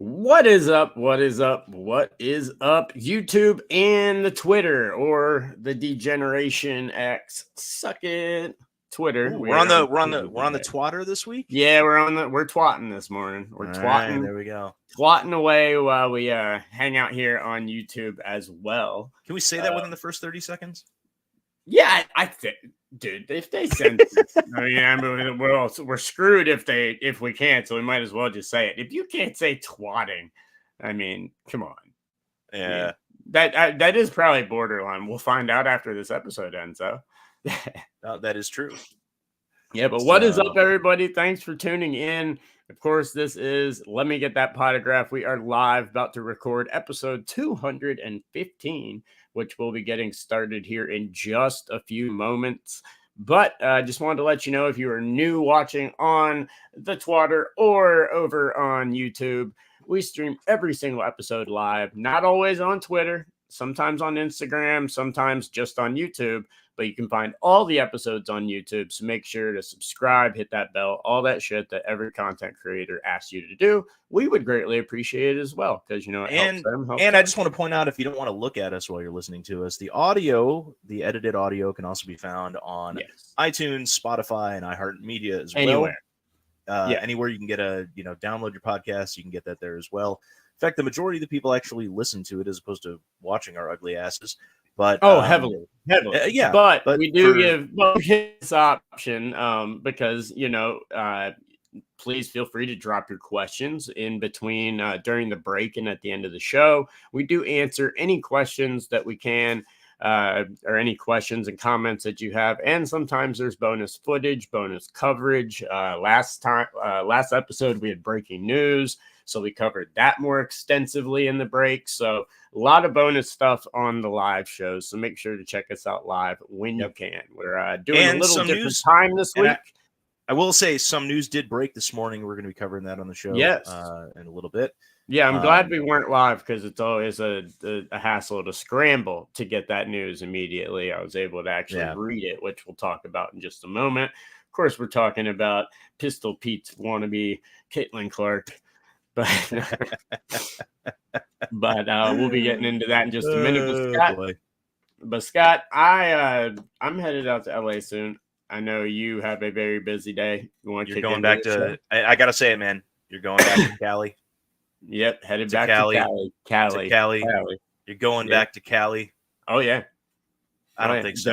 What is up? What is up? What is up? YouTube and the Twitter or the Degeneration X. Suck it. Twitter. Ooh, we're on the twatter this week. Yeah, we're twatting this morning. We're All twatting. Right, there we go. Twatting away while we hang out here on YouTube as well. Can we say that within the first 30 seconds? Yeah, I think, dude, if they send, we're screwed if we can't. So we might as well just say it. If you can't say twatting, I mean, come on. Yeah, that is probably borderline. We'll find out after this episode ends, though. that is true. Yeah, but what is up, everybody? Thanks for tuning in. Of course, this is Let Me Get That Potograph. We are live, about to record episode 215, which we'll be getting started here in just a few moments. But just wanted to let you know, if you are new watching on the Twatter or over on YouTube, we stream every single episode live, not always on Twitter, sometimes on Instagram, sometimes just on YouTube. But you can find all the episodes on YouTube, so make sure to subscribe, hit that bell, all that shit that every content creator asks you to do. We would greatly appreciate it as well, because, you know, it helps them. And I just want to point out, if you don't want to look at us while you're listening to us, the audio, the edited audio, can also be found on iTunes, Spotify, and iHeartMedia as well. Anywhere. Anywhere you can get download your podcast, you can get that there as well. In fact, the majority of the people actually listen to it as opposed to watching our ugly asses. But heavily. But we do give this option because, you know, please feel free to drop your questions in between during the break and at the end of the show. We do answer any questions that we can, or any questions and comments that you have. And sometimes there's bonus footage, bonus coverage. Last episode, we had breaking news, so we covered that more extensively in the break. So a lot of bonus stuff on the live shows. So make sure to check us out live when you can. We're doing a little different time this week. I will say some news did break this morning. We're going to be covering that on the show in a little bit. Yeah, I'm glad we weren't live, because it's always a hassle to scramble to get that news immediately. I was able to actually read it, which we'll talk about in just a moment. Of course, we're talking about Pistol Pete's wannabe Caitlin Clark. But we'll be getting into that in just a minute. But Scott, I'm headed out to LA soon. I know you have a very busy day. You're going back to. I gotta say it, man. You're going back to Cali. Yep, headed back to Cali. You're going back to Cali. Oh yeah. I don't think so.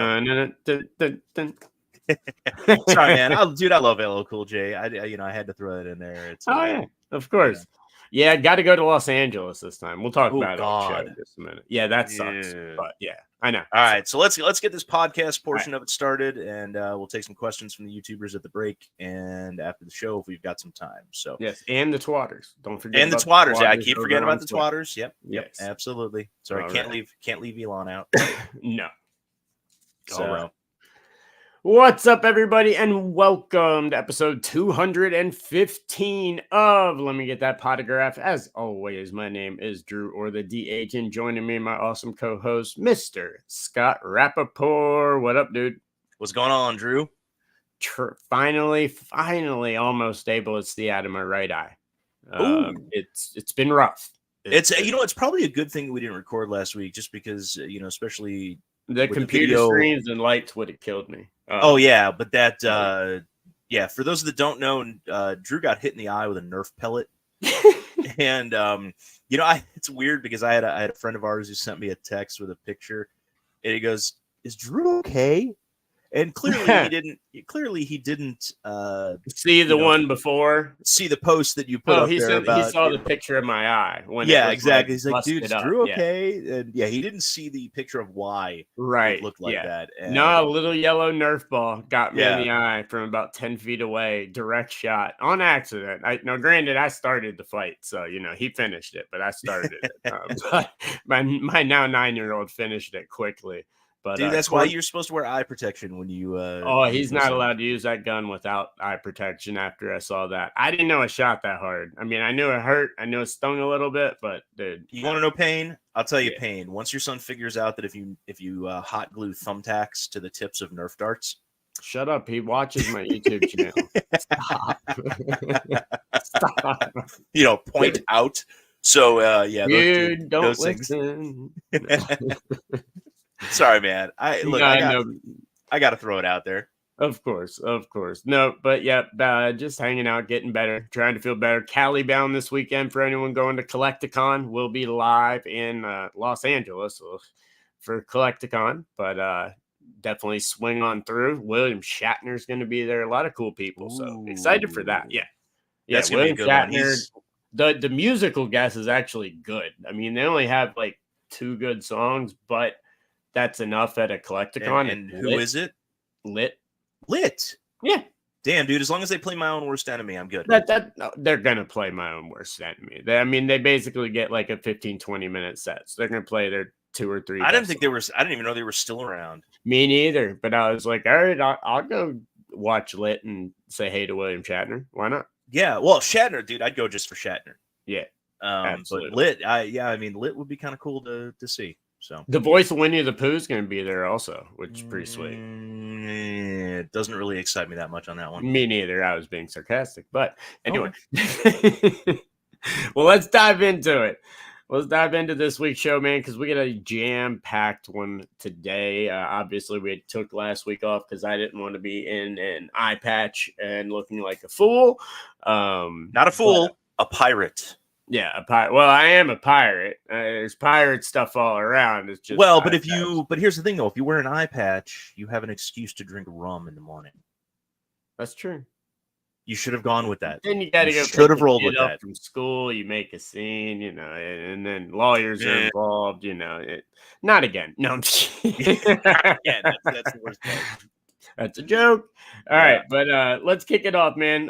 Sorry, man. I love LL Cool J. I had to throw that in there. Yeah, of course. Yeah, got to go to Los Angeles this time. We'll talk about it on the show in just a minute. Yeah, that sucks. But yeah, I know. All right, so let's get this podcast portion of it started, and we'll take some questions from the YouTubers at the break and after the show if we've got some time. So yes, and the Twatters. Don't forget. And the Twatters. Yeah, I keep forgetting about the Twatters. Yep, yes, absolutely. Sorry, can't leave Elon out. No. So. All right. What's up, everybody, and welcome to episode 215 of Let Me Get That Potograph. As always, my name is Drew, or the DH, and joining me, my awesome co-host, Mr. Scott Rappaport. What up, dude? What's going on, Drew? Finally, almost able to see out of my right eye. It's been rough. It's probably a good thing that we didn't record last week, just because especially the computer screens and lights would have killed me. But that for those that don't know, Drew got hit in the eye with a Nerf pellet. And it's weird because I had a friend of ours who sent me a text with a picture, and he goes, "Is Drew okay?" And clearly he didn't see the one before. See the post that you put up there about. He saw the picture of my eye. Exactly. He's like, dude, is Drew okay? And he didn't see the picture of why it looked like that. And a little yellow Nerf ball got me in the eye from about 10 feet away. Direct shot on accident. Granted, I started the fight, so he finished it, but I started it. But my now 9-year-old finished it quickly. But, dude, that's why you're supposed to wear eye protection when you. He's not allowed to use that gun without eye protection. After I saw that, I didn't know it shot that hard. I mean, I knew it hurt. I knew it stung a little bit, but dude, you want to know pain? I'll tell you pain. Once your son figures out that if you hot glue thumbtacks to the tips of Nerf darts. Shut up. He watches my YouTube channel. Stop. Point out So yeah, You don't those things. listen. Sorry, man. I No, got to throw it out there. of course. No, but yeah, just hanging out, getting better, trying to feel better. Cali bound this weekend for anyone going to Collecticon. We'll be live in Los Angeles for Collecticon, but definitely swing on through. William Shatner's going to be there. A lot of cool people, so excited for that. Yeah, That's gonna William be a good one. Shatner. The musical guest is actually good. I mean, they only have like 2 good songs, but that's enough at a Collecticon. And who is it? Lit. Yeah. Damn, dude. As long as they play My Own Worst Enemy, I'm good. No, they're gonna play My Own Worst Enemy. They basically get like a 15-20 minute set. So they're gonna play their 2 or 3. I didn't even know they were still around. Me neither. But I was like, all right, I'll go watch Lit and say hey to William Shatner. Why not? Yeah. Well, Shatner, dude, I'd go just for Shatner. Yeah. But Lit, I mean, Lit would be kind of cool to see. So the voice of Winnie the Pooh is going to be there also, which is pretty sweet. It doesn't really excite me that much on that one. Me neither. I was being sarcastic, but anyway. Well, let's dive into it. Let's dive into this week's show, man, because we got a jam-packed one today. Obviously, we took last week off because I didn't want to be in an eye patch and looking like a fool. Not a fool, a pirate. Yeah, a pirate. Well, I am a pirate. There's pirate stuff all around. It's just but here's the thing though: if you wear an eye patch, you have an excuse to drink rum in the morning. That's true. You should have gone with that. Then you got to go. Should have rolled with that from school. You make a scene, and then lawyers are involved. Not again. No, I'm just kidding. Yeah, that's the worst part. That's a joke. All right, but let's kick it off, man.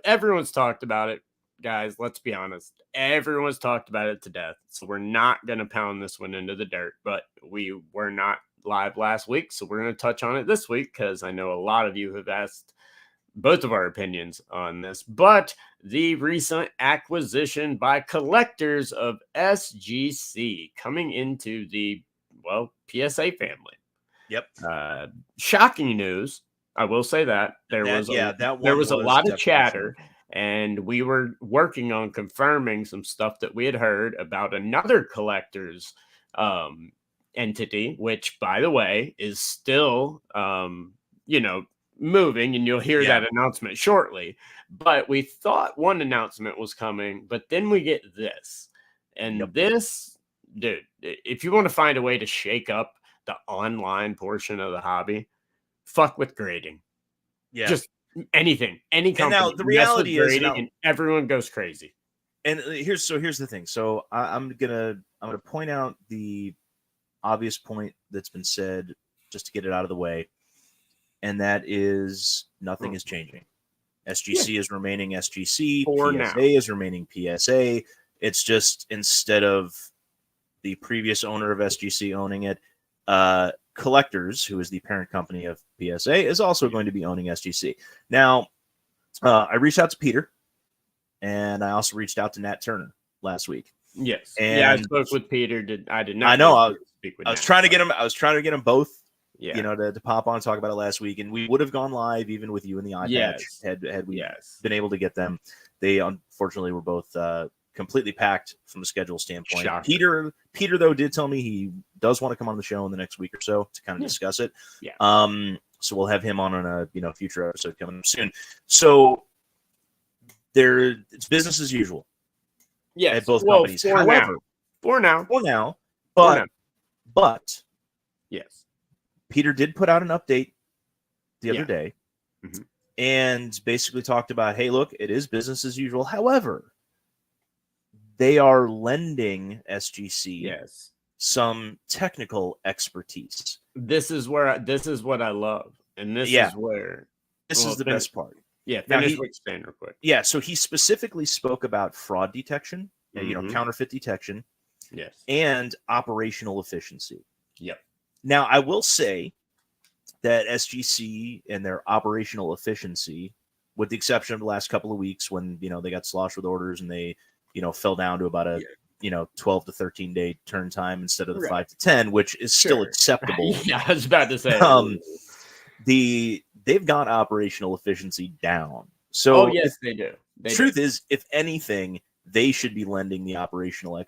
Everyone's talked about it. Guys, let's be honest. Everyone's talked about it to death. So we're not going to pound this one into the dirt, but we were not live last week. So we're going to touch on it this week because I know a lot of you have asked both of our opinions on this. But the recent acquisition by collectors of SGC coming into the, PSA family. Yep. Shocking news. I will say that. There was a lot of chatter. And we were working on confirming some stuff that we had heard about another collector's entity, which, by the way, is still, moving. And you'll hear that announcement shortly. But we thought one announcement was coming, but then we get this. And this, dude, if you want to find a way to shake up the online portion of the hobby, fuck with grading. Yeah. Just anything, any company. And now the reality is, and everyone goes crazy. And here's the thing. So I'm gonna point out the obvious point that's been said just to get it out of the way, and that is nothing is changing. SGC is remaining SGC. For PSA now. is remaining PSA. It's just instead of the previous owner of SGC owning it, Collectors, who is the parent company of PSA, is also going to be owning SGC. Now, I reached out to Peter, and I also reached out to Nat Turner last week. Yes, and I spoke with Peter. I did not. I know. I was trying to get him. I was trying to get them both. Yeah. To pop on and talk about it last week, and we would have gone live even with you in the iPad had we been able to get them. They unfortunately were both completely packed from a schedule standpoint. Shocking. Peter though did tell me he does want to come on the show in the next week or so to kind of discuss it. Yeah. So we'll have him on a future episode coming up soon. So it's business as usual. Yeah. At both companies. However, for now, but yes, Peter did put out an update the other day, mm-hmm. and basically talked about, hey, look, it is business as usual. However, they are lending SGC some technical expertise. This is what I love, and this is where this is the best part. Yeah, finish what you're saying real quick. Yeah, so he specifically spoke about fraud detection, counterfeit detection, and operational efficiency. Yep. Now, I will say that SGC and their operational efficiency, with the exception of the last couple of weeks when they got sloshed with orders and they fell down to about a 12 to 13 day turn time instead of the 5 to 10, which is still acceptable. Yeah, I was about to say. They've got operational efficiency down. So yes, they do. Truth is, if anything, they should be lending the operational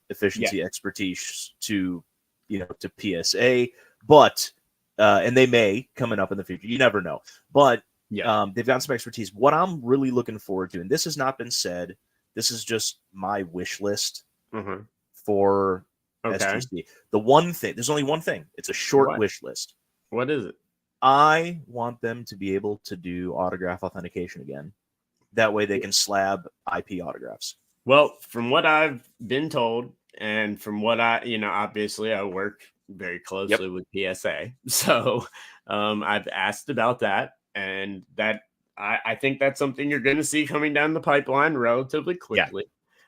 efficiency expertise to, to PSA, but and they may coming up in the future. You never know, but they've got some expertise. What I'm really looking forward to, and this has not been said, this is just my wish list for SGC. The one thing, there's only one thing. It's a short wish list. What is it? I want them to be able to do autograph authentication again. That way they can slab IP autographs. Well, from what I've been told, and from what obviously I work very closely with PSA. So I've asked about that, and that I think that's something you're going to see coming down the pipeline relatively quickly.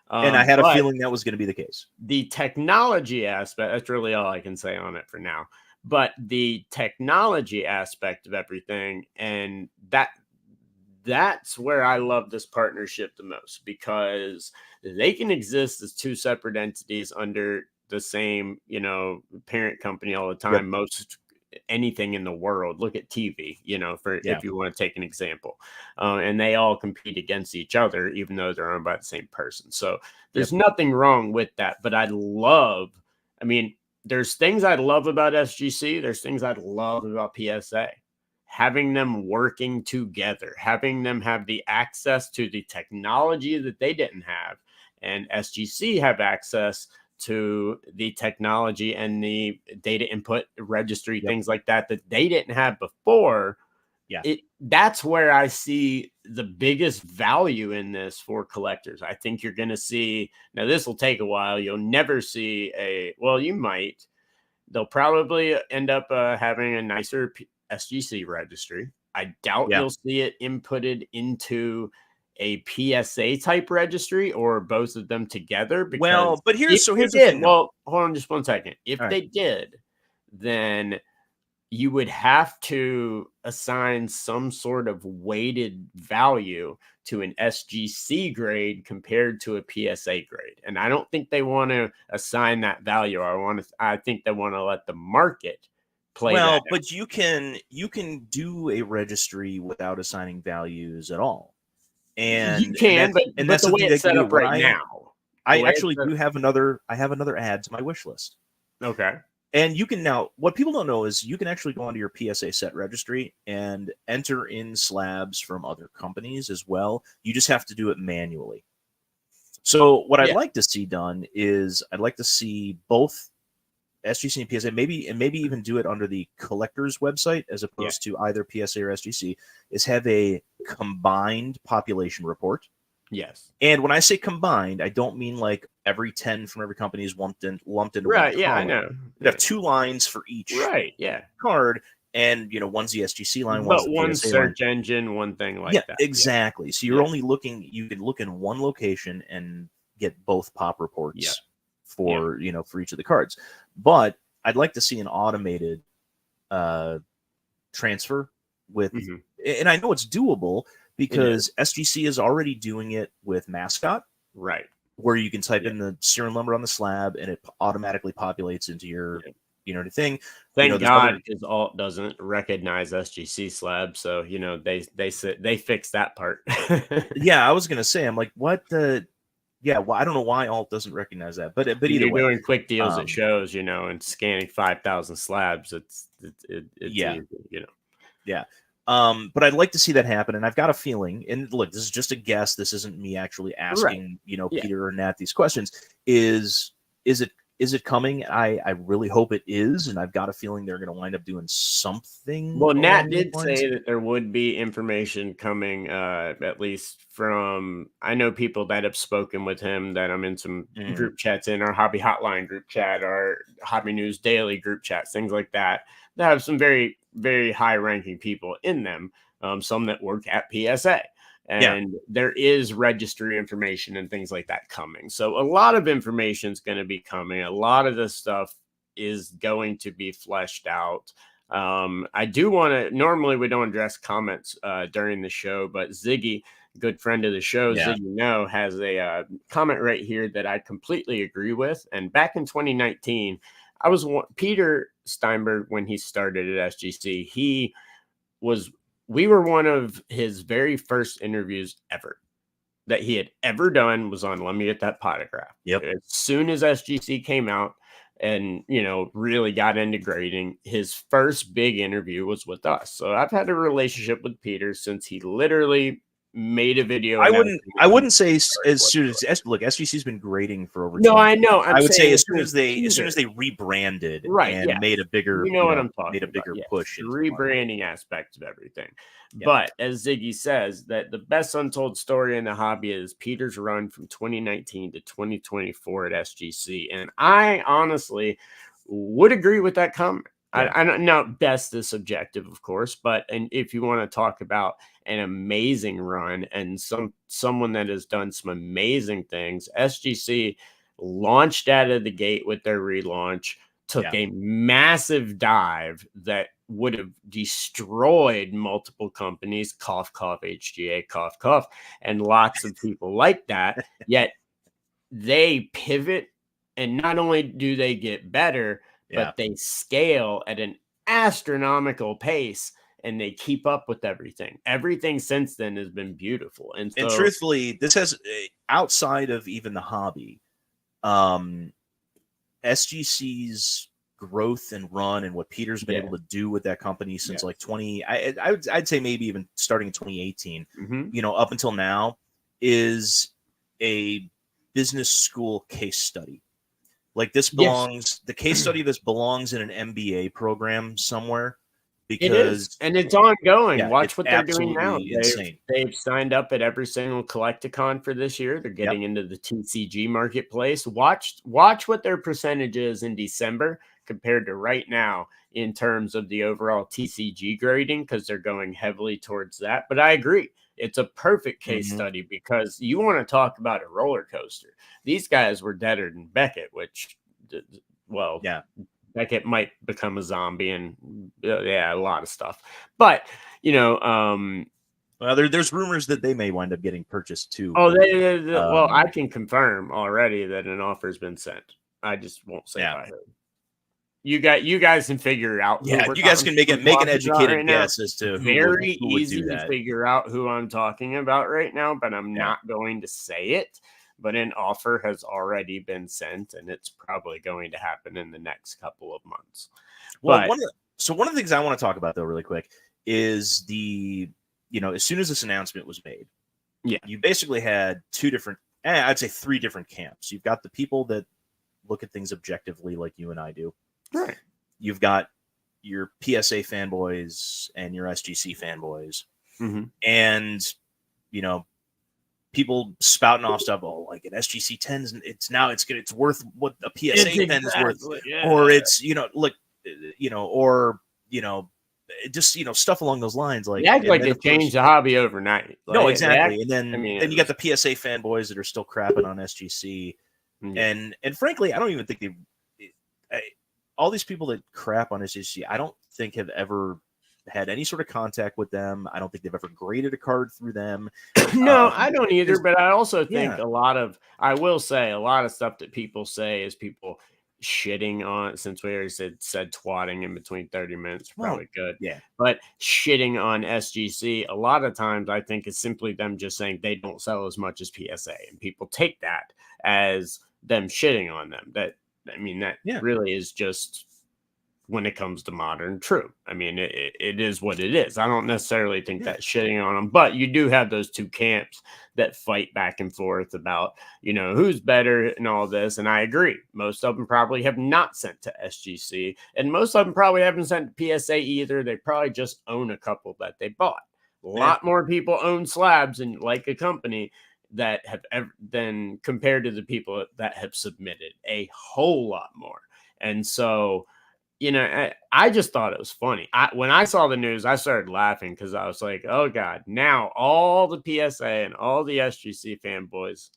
And I had a feeling that was going to be the case. The technology aspect, that's really all I can say on it for now. But the technology aspect of everything, and that's where I love this partnership the most, because they can exist as two separate entities under the same, parent company all the time. Most anything in the world, look at TV, if you want to take an example, and they all compete against each other, even though they're owned by the same person. So there's nothing wrong with that. But there's things I love about SGC. There's things I love about PSA. Having them working together, having them have the access to the technology that they didn't have, and SGC have access to the technology and the data input registry, things like that they didn't have before. That's where I see the biggest value in this for collectors. I think you're going to see, now this will take a while. You'll never see you might. They'll probably end up having a nicer SGC registry. I doubt you'll see it inputted into a PSA type registry or both of them together. But here's the thing. Well, hold on just 1 second. If they did, then you would have to assign some sort of weighted value to an SGC grade compared to a PSA grade. And I don't think they want to assign that value. I think they want to let the market play that out. But you can do a registry without assigning values at all. And you can, but that's the way it's set up right now. I actually do have another add to my wish list. Okay. And you can now, what people don't know is you can actually go onto your PSA set registry and enter in slabs from other companies as well. You just have to do it manually. So what I'd like to see done is I'd like to see both SGC and PSA, maybe even do it under the collector's website as opposed to either PSA or SGC, is have a combined population report. Yes. And when I say combined, I don't mean like every 10 from every company is lumped into one. Right. Yeah, I know. You have 2 lines for each card, and one's the SGC line, but one search engine, one thing like that. Exactly. So you're only looking, you can look in one location and get both pop reports for for each of the cards. But I'd like to see an automated transfer with, and I know it's doable, because SGC is already doing it with Mascot, right? Where you can type in the serial number on the slab and it automatically populates into your, thing. Thank God, because Alt doesn't recognize SGC slabs, so they fixed that part. I was gonna say, I'm like, what the? Well, I don't know why Alt doesn't recognize that, but either way, doing quick deals at shows, and scanning 5,000 slabs, it's easy, But I'd like to see that happen, and I've got a feeling, and look, this is just a guess. This isn't me actually asking, Peter or Nat these questions. Is it coming? I really hope it is, and I've got a feeling they're going to wind up doing something. Well, Nat did say that there would be information coming, at least from, I know people that have spoken with him that I'm in some group chats in, our Hobby Hotline group chat, our Hobby News Daily group chats, things like that. That have some very, very high-ranking people in them, some that work at PSA. And there is registry information and things like that coming. So a lot of information is going to be coming. A lot of this stuff is going to be fleshed out. I do want to, normally we don't address comments during the show, but Ziggy, good friend of the show, Ziggy has a comment right here that I completely agree with. And back in 2019, Peter Steinberg, when he started at SGC, we were one of his very first interviews ever. that he had ever done was on Let Me Get That Potograph. Yep. As soon as SGC came out and, really got into grading, his first big interview was with us. So I've had a relationship with Peter since he literally made a video. I wouldn't say as soon as look, SGC's been grading for over. No, I know. I would say as soon as they rebranded, right, and made a bigger, what I'm talking made a bigger about. push, the rebranding aspect of everything. Yeah. But as Ziggy says, that the best untold story in the hobby is Peter's run from 2019 to 2024 at SGC, and I honestly would agree with that comment. Yeah. I don't know, best is subjective, of course, but if you want to talk about an amazing run and someone that has done some amazing things, SGC launched out of the gate with their relaunch, took a massive dive that would have destroyed multiple companies, cough, cough, HGA, cough, cough, and lots of people like that. Yet they pivot, and not only do they get better, but they scale at an astronomical pace, and they keep up with everything. Everything since then has been beautiful. And truthfully, this has, outside of even the hobby, SGC's growth and run and what Peter's been able to do with that company since like I'd say maybe even starting in 2018, up until now, is a business school case study. Like this belongs, the case study of this belongs in an MBA program somewhere, because and it's ongoing. Watch what they're doing now. Insane. They've signed up at every single Collecticon for this year. They're getting into the TCG marketplace. Watch what their percentage is in December compared to right now in terms of the overall TCG grading, because they're going heavily towards that. But I agree. It's a perfect case study, because you want to talk about a roller coaster. These guys were deader than Beckett, which, Beckett might become a zombie, and a lot of stuff. But, well, there's rumors that they may wind up getting purchased too. Oh, well, I can confirm already that an offer's been sent. I just won't say if I heard. You guys can figure out. Yeah, you guys can make an educated guess as to very who would easy do that. to figure out who I'm talking about right now, but I'm not going to say it. But an offer has already been sent, and it's probably going to happen in the next couple of months. Well, one of the things I want to talk about, though, really quick, is as soon as this announcement was made, you basically had I'd say three different camps. You've got the people that look at things objectively, like you and I do. Right. You've got your PSA fanboys and your SGC fanboys, and people spouting off stuff. Oh, like an SGC 10s, it's worth what a PSA 10 is worth, or it's just stuff along those lines. Like, act like they've changed the hobby overnight. No, exactly. And then you got the PSA fanboys that are still crapping on SGC, and frankly, I don't even think all these people that crap on SGC, I don't think have ever had any sort of contact with them. I don't think they've ever graded a card through them. No, I don't either. But I also think I will say a lot of stuff that people say is people shitting on, since we already said twatting in between 30 minutes, probably good. Yeah. But shitting on SGC, a lot of times I think it's simply them just saying they don't sell as much as PSA. And people take that as them shitting on them. That really is just, when it comes to modern, true. I mean, it is what it is. I don't necessarily think that's shitting on them, but you do have those two camps that fight back and forth about, who's better and all this. And I agree. Most of them probably have not sent to SGC, and most of them probably haven't sent to PSA either. They probably just own a couple that they bought. A lot more people own slabs and like a company that have than compared to the people that have submitted, a whole lot more. And so, I just thought it was funny. When I saw the news, I started laughing, because I was like, oh God, now all the PSA and all the SGC fanboys,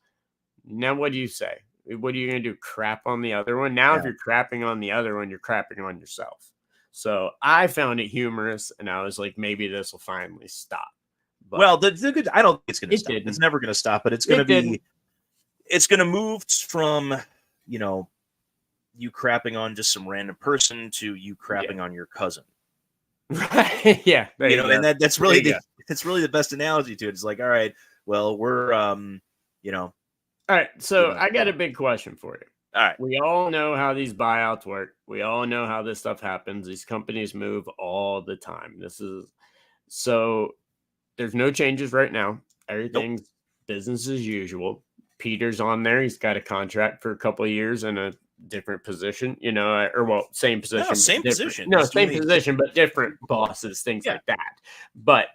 now what do you say? What are you going to do? Crap on the other one? Now, if you're crapping on the other one, you're crapping on yourself. So I found it humorous, and I was like, maybe this will finally stop. But well, the good, I don't think it's going to stop. It's never going to stop, but it's going to move from, you crapping on just some random person to you crapping on your cousin. Right. Yeah. And that's really that's really the best analogy to it. It's like, all right, well, we're you know, All right, so I got a big question for you. all right. We all know how these buyouts work. We all know how this stuff happens. These companies move all the time. So there's no changes right now. Nope. Everything's business as usual. Peter's on there. He's got a contract for a couple of years in a different position, same position. No, same but different. position. No, He's doing same position, but different bosses, things like that. But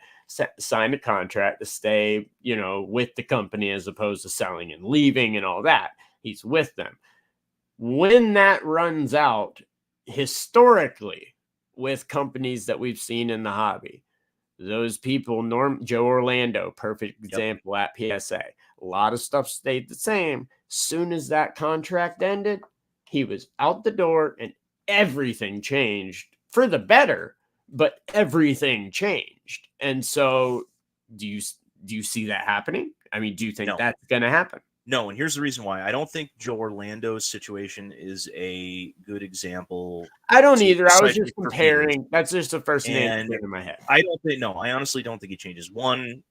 sign a contract to stay, with the company as opposed to selling and leaving and all that. He's with them. When that runs out, historically, with companies that we've seen in the hobby, those people, Joe Orlando, perfect example at PSA. A lot of stuff stayed the same. Soon as that contract ended, he was out the door and everything changed for the better, but everything changed. And so do you see that happening? I mean, do you think that's going to happen? No, and here's the reason why. I don't think Joe Orlando's situation is a good example. I don't either. I was just comparing. That's just the first name in my head. I honestly don't think he changes. One,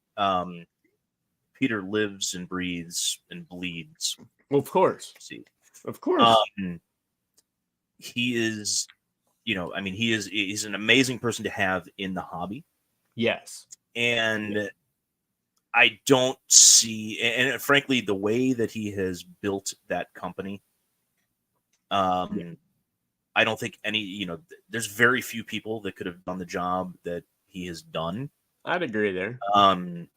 Peter lives and breathes and bleeds. Of course. See, of course. He is, he's an amazing person to have in the hobby. Yes. And I don't see, and frankly, the way that he has built that company, I don't think there's very few people that could have done the job that he has done. I'd agree there. And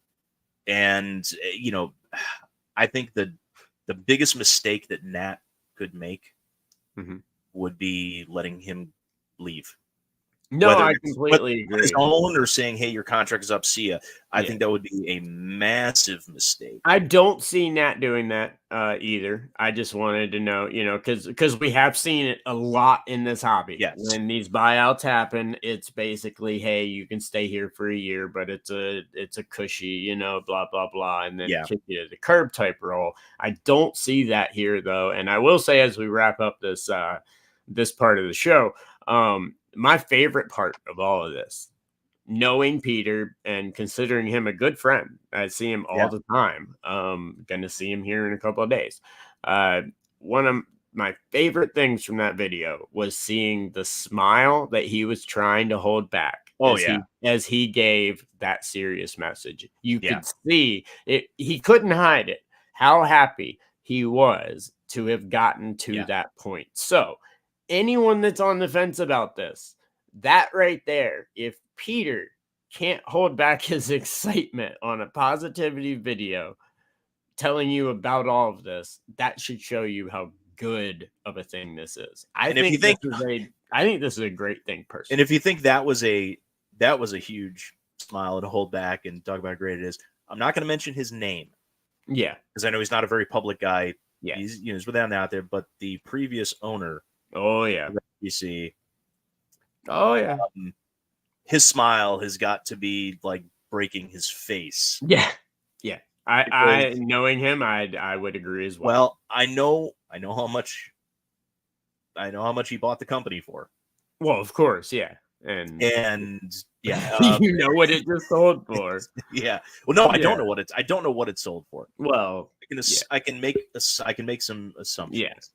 I think the biggest mistake that Nat could make would be letting him leave. No, I completely agree. His own or saying, "Hey, your contract is up. See ya." I think that would be a massive mistake. I don't see Nat doing that either. I just wanted to know, because we have seen it a lot in this hobby. Yes. When these buyouts happen, it's basically, hey, you can stay here for a year, but it's a cushy, blah blah blah, and then kick you to the curb type role. I don't see that here though, and I will say as we wrap up this part of the show, my favorite part of all of this, knowing Peter and considering him a good friend, I see him all the time. Going to see him here in a couple of days. One of my favorite things from that video was seeing the smile that he was trying to hold back. As he gave that serious message. You could see it. He couldn't hide it. How happy he was to have gotten to that point. So anyone that's on the fence about this, that right there, if Peter can't hold back his excitement on a positivity video telling you about all of this, that should show you how good of a thing this is. I think this is a great thing personally. And if you think that was a huge smile to hold back and talk about how great it is, I'm not going to mention his name. Yeah. Because I know he's not a very public guy. Yeah. He's without out there, but the previous owner, SGC. Oh yeah. His smile has got to be like breaking his face. Yeah. Yeah. I knowing him, I would agree as well. Well, I know how much he bought the company for. Well, of course, yeah. And yeah, you know what it just sold for. Yeah. Well, no, I don't know what it sold for. Well, I can make some assumptions. Yes.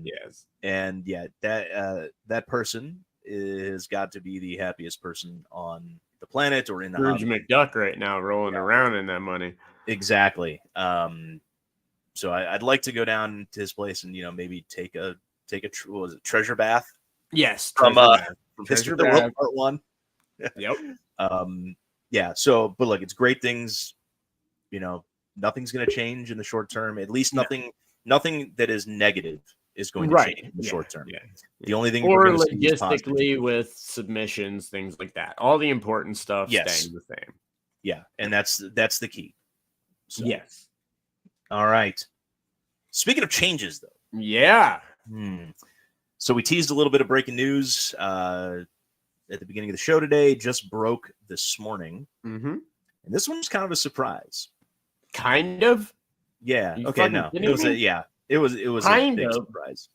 Yes. And that person has got to be the happiest person on the planet or in the Scrooge McDuck right now, rolling around in that money. Exactly. So I'd like to go down to his place and maybe take a treasure bath. Yes, from History of the World Part 1. Yep. Yeah. So, but look, it's great things. Nothing's going to change in the short term. At least nothing that is negative is going to change in the short term. Yeah. The only thing or logistically with submissions, things like that. All the important stuff staying the same. Yeah, and that's the key. So. Yes. All right. Speaking of changes, though. Yeah. So we teased a little bit of breaking news at the beginning of the show today. Just broke this morning. Mm-hmm. And this one's kind of a surprise. Kind of? Yeah. Okay, no. It was a big surprise.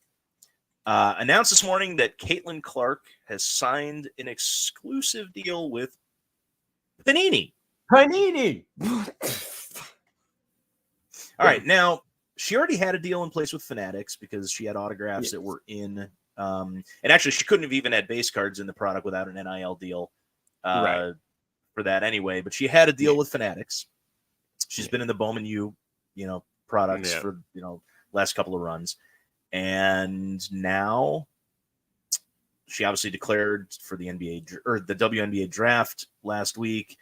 Announced this morning that Caitlin Clark has signed an exclusive deal with Panini. Panini! All right, now she already had a deal in place with Fanatics because she had autographs that were in. And actually, she couldn't have even had base cards in the product without an NIL deal for that anyway. But she had a deal with Fanatics. She's been in the Bowman U, products for last couple of runs, and now she obviously declared for the NBA or the WNBA draft last week.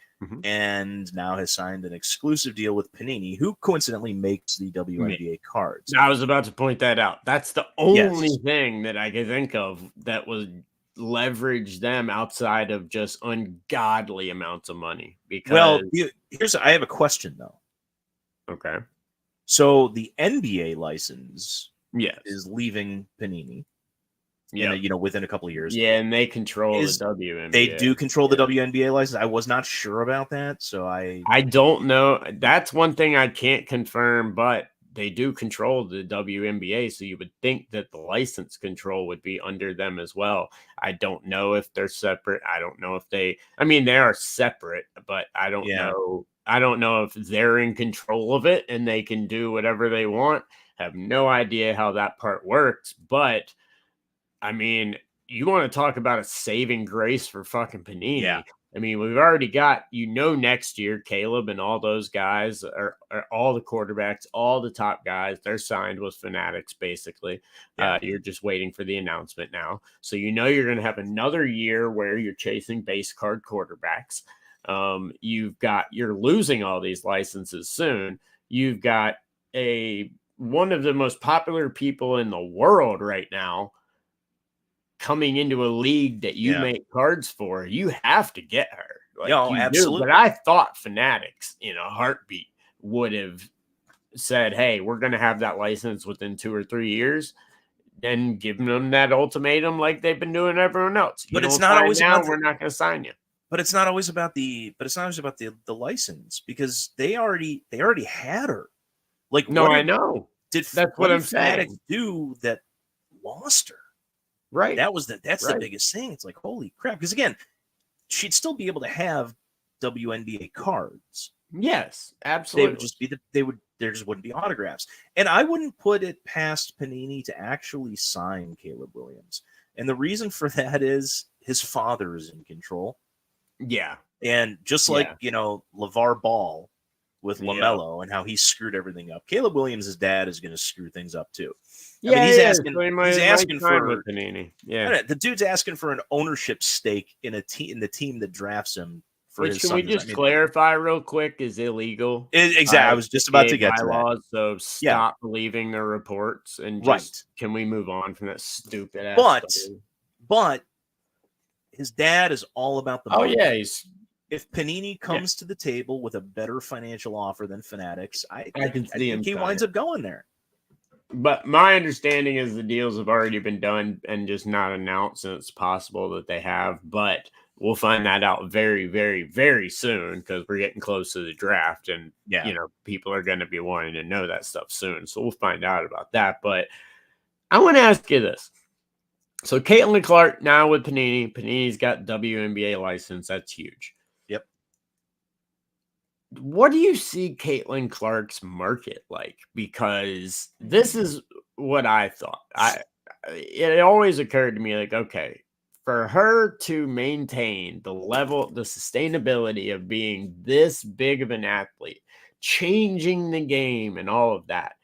And now has signed an exclusive deal with Panini, who coincidentally makes the WNBA cards. I was about to point that out. That's the only thing that I can think of that would leverage them outside of just ungodly amounts of money. Because I have a question though. Okay. So the NBA license is leaving Panini. Within a couple of years. Yeah, and they control the WNBA. They do control the WNBA license. I was not sure about that, so I don't know. That's one thing I can't confirm, but they do control the WNBA, so you would think that the license control would be under them as well. I don't know if they're separate. I don't know if they are separate, but I don't know. I don't know if they're in control of it and they can do whatever they want. I have no idea how that part works, but you want to talk about a saving grace for fucking Panini. Yeah. We've already got, next year, Caleb and all those guys are all the quarterbacks, all the top guys, they're signed with Fanatics, basically. Yeah. You're just waiting for the announcement now. So, you're going to have another year where you're chasing base card quarterbacks. You're losing all these licenses soon. You've got one of the most popular people in the world right now coming into a league that you make cards for. You have to get her. Absolutely. But I thought Fanatics in a heartbeat would have said, hey, we're going to have that license within 2 or 3 years, then giving them that ultimatum like they've been doing everyone else. But it's not always about we're not going to sign you. But it's not always about the license, because they already had her. I know. That's what I'm saying. Do that lost her. Right. That's the biggest thing. It's like, holy crap. Because again, she'd still be able to have WNBA cards. Yes, absolutely. They would just there just wouldn't be autographs. And I wouldn't put it past Panini to actually sign Caleb Williams. And the reason for that is his father is in control. Yeah. And just like, LeVar Ball with LaMelo and how he screwed everything up, Caleb Williams' dad is going to screw things up too. He's asking for Panini. Yeah, the dude's asking for an ownership stake in the team that drafts him. Can we just clarify real quick? Is illegal. Exactly. I was just about to get to that. So stop believing their reports and can we move on from that stupid ass story? But his dad is all about the money. Oh yeah, if Panini comes to the table with a better financial offer than Fanatics, I think he winds up going there. But my understanding is the deals have already been done and just not announced, and it's possible that they have. But we'll find that out very, very, very soon because we're getting close to the draft, and people are going to be wanting to know that stuff soon. So we'll find out about that. But I want to ask you this. So Caitlin Clark now with Panini. Panini's got WNBA license. That's huge. Yep. What do you see Caitlin Clark's market like? Because this is what I thought. It always occurred to me like, okay, for her to maintain the level, the sustainability of being this big of an athlete, changing the game and all of that,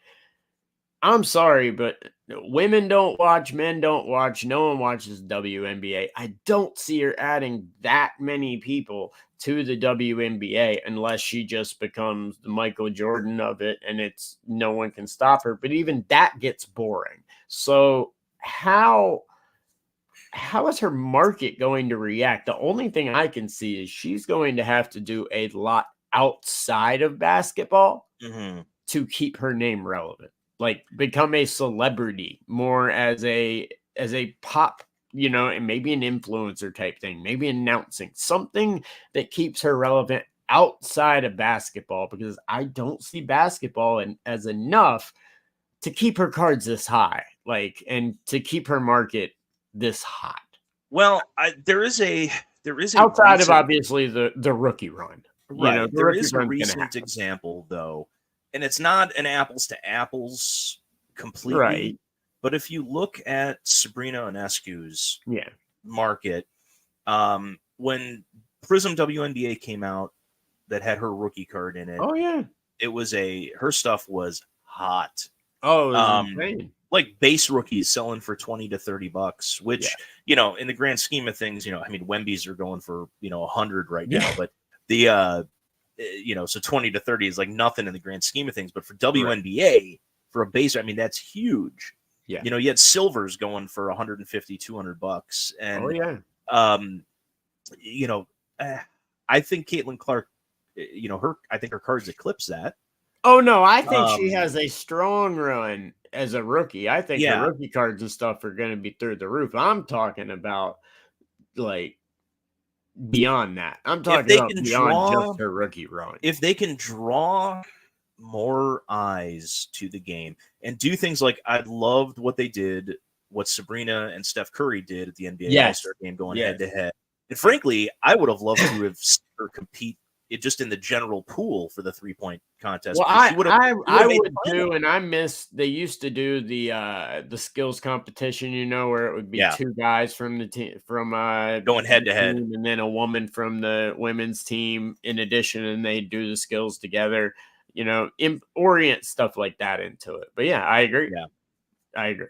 I'm sorry, but women don't watch, men don't watch, no one watches WNBA. I don't see her adding that many people to the WNBA unless she just becomes the Michael Jordan of it and it's no one can stop her. But even that gets boring. So how is her market going to react? The only thing I can see is she's going to have to do a lot outside of basketball to keep her name relevant. Like become a celebrity more as a pop, and maybe an influencer type thing, maybe announcing something that keeps her relevant outside of basketball, because I don't see basketball as enough to keep her cards this high, and to keep her market this hot. Well, there is a outside of obviously the rookie run. Right. There is a recent example though and it's not an apples to apples completely. Right. But if you look at Sabrina Ionescu's market, when Prism WNBA came out, that had her rookie card in it. Oh yeah, her stuff was hot. Oh, it was insane. Like base rookies selling for $20 to $30, which in the grand scheme of things, I mean, Wemby's are going for $100 right now, but the so 20 to 30 is like nothing in the grand scheme of things. But for WNBA, for a base, I mean, that's huge. Yeah, you had silvers going for $150, $200, and I think Caitlin Clark, I think her cards eclipse that. Oh no, I think she has a strong run as a rookie. I think her rookie cards and stuff are going to be through the roof. I'm talking about like beyond that. I'm talking about beyond just her rookie run. If they can draw more eyes to the game and do things like I loved what they did, what Sabrina and Steph Curry did at the NBA All-Star game going head to head. And frankly, I would have loved to have seen her compete just in the general pool for the 3-point contest. Well, I would too, and I miss. They used to do the skills competition, where it would be two guys from the team going head to head, and then a woman from the women's team in addition, and they do the skills together. Orient stuff like that into it. But yeah, I agree. Yeah, I agree.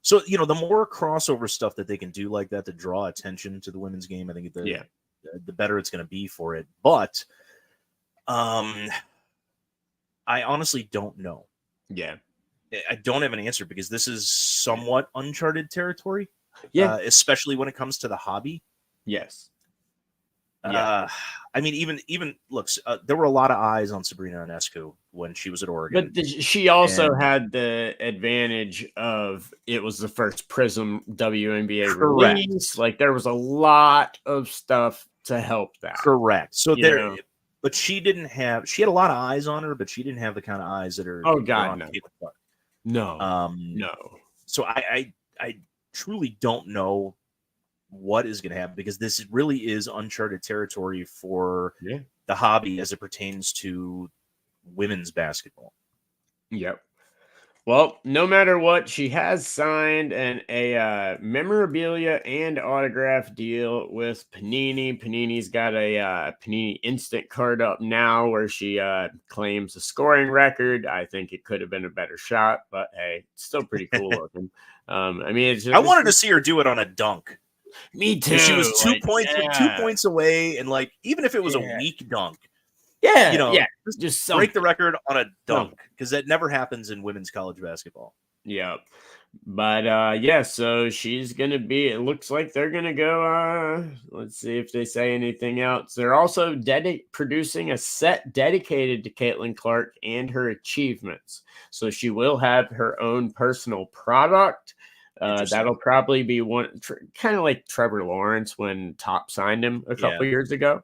So the more crossover stuff that they can do like that to draw attention to the women's game, I think the better it's going to be for it. But I honestly don't know. Yeah. I don't have an answer because this is somewhat uncharted territory. Yeah. Especially when it comes to the hobby. Yes. I mean, even looks, there were a lot of eyes on Sabrina Ionescu when she was at Oregon. But she also had the advantage of it was the first Prism WNBA release. Like there was a lot of stuff to help that. Correct. So but she had a lot of eyes on her, but she didn't have the kind of eyes that are. Oh God, no. No. So I truly don't know what is going to happen because this really is uncharted territory for the hobby as it pertains to women's basketball. Yep. Well, no matter what, she has signed a memorabilia and autograph deal with Panini. Panini's got a Panini Instant card up now where she claims a scoring record. I think it could have been a better shot, but hey, it's still pretty cool looking. I mean, I wanted to see her do it on a dunk. Me too. She was 2 points away, and like even if it was a weak dunk, just break the record on a dunk because that never happens in women's college basketball. Yeah, but so she's gonna be. It looks like they're gonna go. Let's see if they say anything else. They're also producing a set dedicated to Caitlin Clark and her achievements. So she will have her own personal product. That'll probably be one kind of like Trevor Lawrence when Top signed him a couple years ago.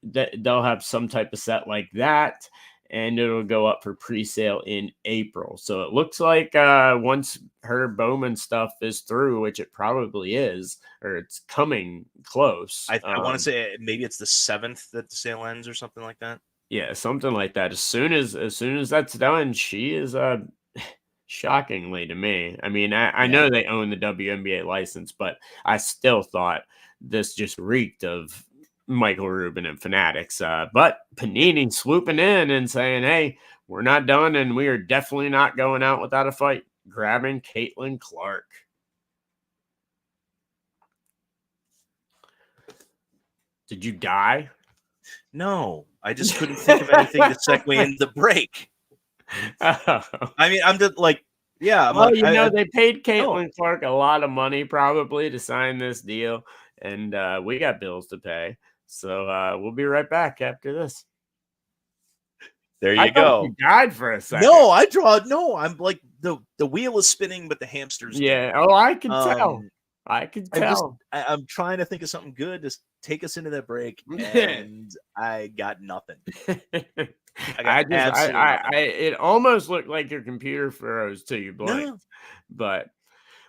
They'll have some type of set like that, and it'll go up for pre-sale in April. So it looks like once her Bowman stuff is through, which it probably is, or it's coming close. I want to say maybe it's the 7th that the sale ends or something like that. Yeah, something like that. As soon as that's done, she is shockingly to me. I mean, I know they own the WNBA license, but I still thought this just reeked of Michael Rubin and Fanatics. But Panini swooping in and saying, hey, we're not done, and we are definitely not going out without a fight. Grabbing Caitlin Clark. Did you die? No, I just couldn't think of anything to segue into the break. I mean, I'm just like, they paid Caitlin Clark a lot of money probably to sign this deal, and we got bills to pay. So we'll be right back after this. There you go. You died for a second. No, I'm like the wheel is spinning, but the hamster's Yeah. Oh, I can tell. I can tell. I'm trying to think of something good to take us into that break, and I got nothing. It almost looked like your computer froze till you blinked. No. But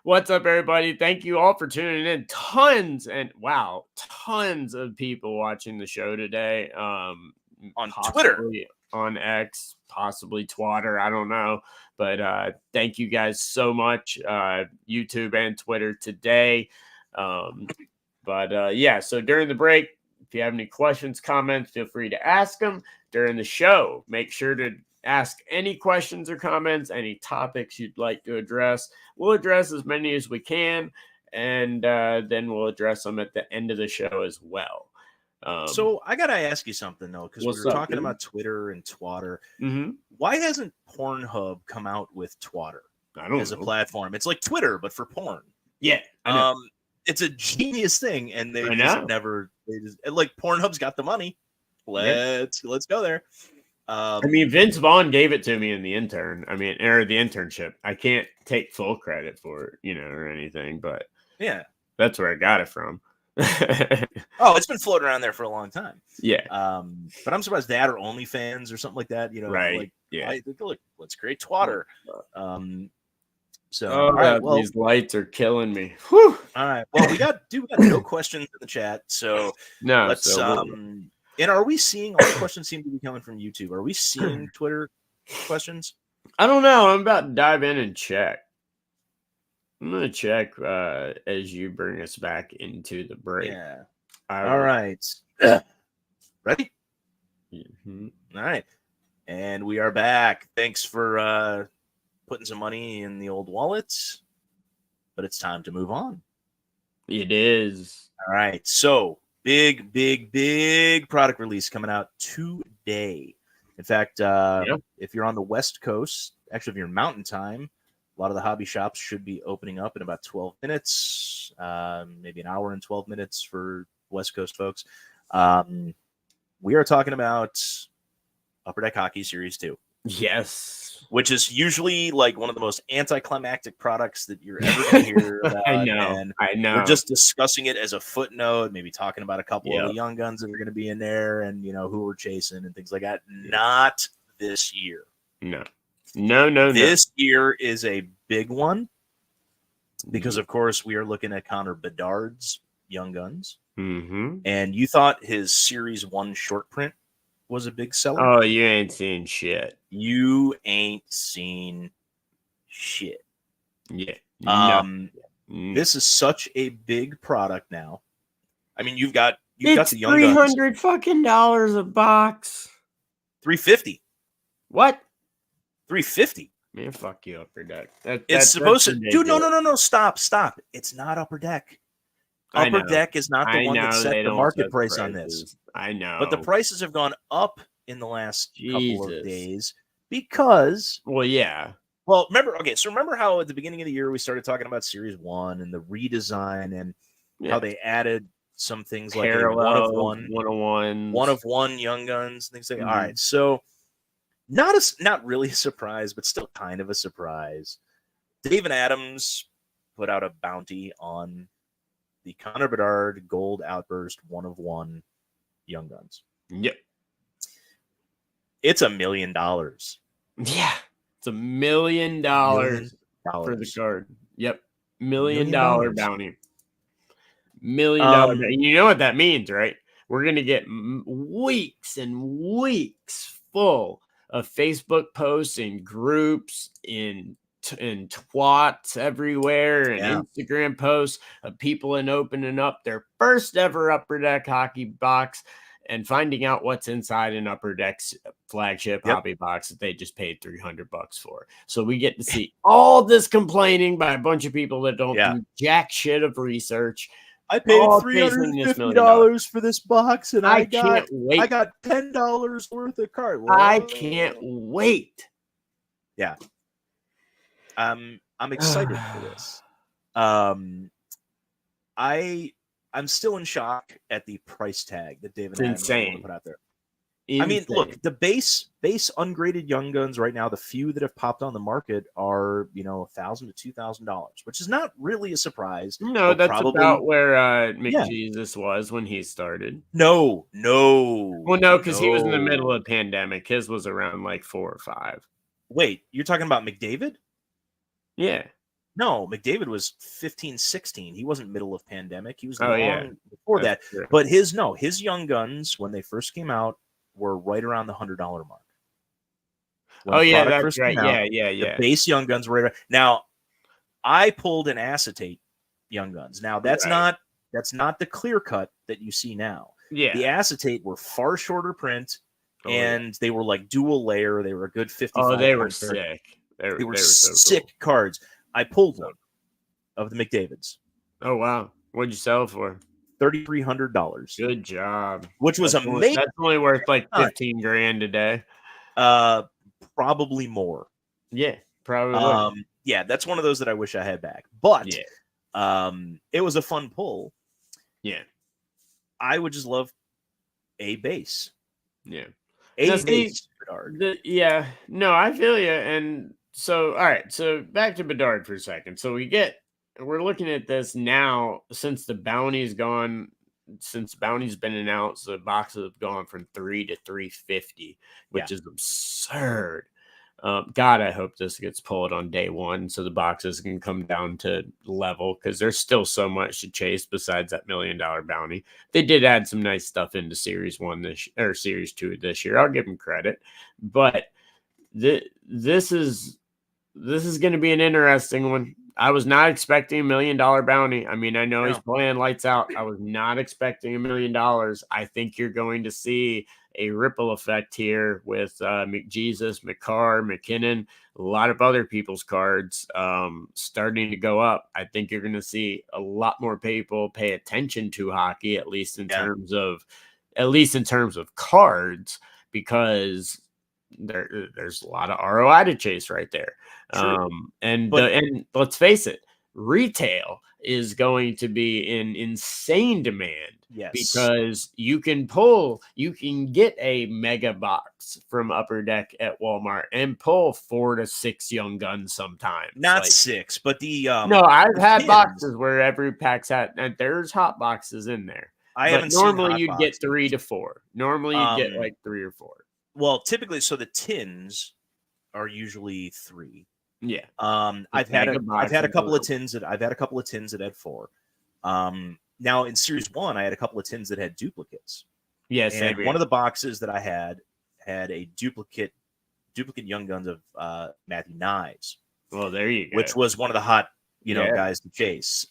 what's up, everybody? Thank you all for tuning in. Tons of people watching the show today. On Twitter. on X, possibly Twitter. I don't know. But thank you guys so much, YouTube and Twitter today. Yeah, so during the break, if you have any questions, comments, feel free to ask them during the show. Make sure to ask any questions or comments, any topics you'd like to address. We'll address as many as we can, and then we'll address them at the end of the show as well. So I gotta ask you something though, because we were talking about Twitter and Twatter. Mm-hmm. Why hasn't Pornhub come out with Twatter as a know. platform? It's like Twitter, but for porn. Yeah, I know. It's a genius thing, and they just never. Like Pornhub's got the money. Let's go there. I mean, Vince Vaughn gave it to me in the intern. I mean, or the internship. I can't take full credit for it, you know, or anything, but yeah, that's where I got it from. Oh, it's been floating around there for a long time. Yeah. But I'm surprised that or OnlyFans or something like that. You know, right? Like, yeah. Look, let's create Twatter. All right, well, these lights are killing me. Whew. All right. Well, we got no questions in the chat, so no. Let's. And are we seeing all the questions seem to be coming from YouTube? Are we seeing Twitter questions? I don't know. I'm about to dive in and check. I'm gonna check as you bring us back into the break. Yeah. All right. Ready? Mm-hmm. All right. And we are back. Thanks for putting some money in the old wallets, but it's time to move on. It is. All right. So big product release coming out today. In fact, if you're on the West Coast, actually, if you're in Mountain Time, a lot of the hobby shops should be opening up in about 12 minutes, maybe an hour and 12 minutes for West Coast folks. We are talking about Upper Deck Hockey Series 2. Yes. Which is usually like one of the most anticlimactic products that you're ever going to hear about. I know. We're just discussing it as a footnote, maybe talking about a couple of the young guns that are going to be in there and, you know, who we're chasing and things like that. Not this year. No. This year is a big one because, of course, we are looking at Connor Bedard's Young Guns. Mm-hmm. And you thought his Series 1 short print was a big seller? Oh, you ain't seen shit. You ain't seen shit. Yeah. This is such a big product now. I mean, you've got the Young Guns. $300 fucking dollars a box. $350. What? $350. Man, fuck you, Upper Deck. It's supposed to, dude. No. Stop. It's not Upper Deck. Upper Deck is not the one that set the market price on this. I know, but the prices have gone up in the last couple of days because. Well, yeah. Well, remember how at the beginning of the year we started talking about Series 1 and the redesign and how they added some things like one of one Young Guns, things like that. All right, so not really a surprise, but still kind of a surprise. David Adams put out a bounty on the Connor Bedard Gold Outburst 1 of 1 Young Guns. Yep. It's $1 million. Yeah. It's $1 million for the card. Yep. $1 million bounty. $1 million. And you know what that means, right? We're going to get weeks and weeks full of Facebook posts and groups and twats everywhere and Instagram posts of people opening up their first ever Upper Deck hockey box and finding out what's inside an Upper Deck's flagship hobby box that they just paid $300 for. So we get to see all this complaining by a bunch of people that don't do jack shit of research. I paid $350 for this box, and I got $10 worth of card. Whoa. I can't wait. Yeah. I'm excited for this. I'm still in shock at the price tag that David Adams put out there. I mean, look, the base ungraded Young Guns right now, the few that have popped on the market are, $1,000 to $2,000, which is not really a surprise. No, that's about where McJesus was when he started. No. Well, no, because he was in the middle of the pandemic. His was around like 4 or 5. Wait, you're talking about McDavid? Yeah. No, McDavid was 15, 16. He wasn't middle of pandemic. He was before that. True. But his Young Guns, when they first came out, were right around the $100 mark. when Oh yeah, product that's first right. came out. Yeah. The base Young Guns were right. Now, I pulled an acetate Young Guns. Now that's Right. not the clear cut that you see now. Yeah. The acetate were far shorter print, Oh, yeah. and they were like dual layer. They were a good 55. Oh, they were pound card. sick. They were so sick cool. cards. I pulled one of the McDavids. Oh wow. What'd you sell it for? $3,300. Good job. Which was amazing. That's only worth like 15 grand today. Probably more. Yeah, probably. Yeah, that's one of those that I wish I had back. But yeah. It was a fun pull. Yeah. I would just love a base. Yeah. Base. Yeah. No, I feel you. And so, all right. So back to Bedard for a second. So we're looking at this now since the bounty's gone. Since bounty's been announced, the boxes have gone from 3 to 350, which is absurd. God, I hope this gets pulled on day one so the boxes can come down to level, because there's still so much to chase besides that $1 million bounty. They did add some nice stuff into Series 1 or Series 2 this year. I'll give them credit, but this is going to be an interesting one. I was not expecting $1 million bounty. I mean, I know he's playing lights out. I was not expecting $1 million. I think you're going to see a ripple effect here with McJesus, McCarr, McKinnon, a lot of other people's cards starting to go up. I think you're going to see a lot more people pay attention to hockey, at least in terms of cards, because there's a lot of ROI to chase right there. And let's face it, retail is going to be in insane demand. Yes. Because you can get a mega box from Upper Deck at Walmart and pull 4 to 6 Young Guns sometimes. Not 6, but the no, I've had boxes where every pack's had, and there's hot boxes in there. Normally you'd get 3 to 4. Normally you'd get like 3 or 4. Well, typically, so the tins are usually 3. Yeah. I've had a couple of tins that had 4. Now in Series 1, I had a couple of tins that had duplicates. Yes, and one of the boxes that I had a duplicate Young Guns of Matthew Knies. Well, there you go. Which was one of the hot, guys to chase.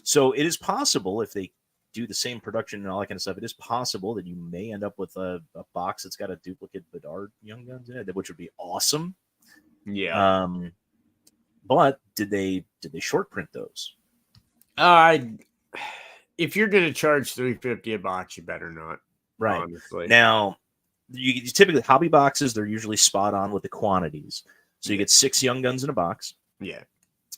So it is possible, if they do the same production and all that kind of stuff, it is possible that you may end up with a box that's got a duplicate Bedard Young Guns in it, which would be awesome. Yeah. But did they short print those? If you're going to charge $350 a box, you better not. Right. Honestly. Now, you typically hobby boxes, they're usually spot on with the quantities. So you get 6 Young Guns in a box. Yeah.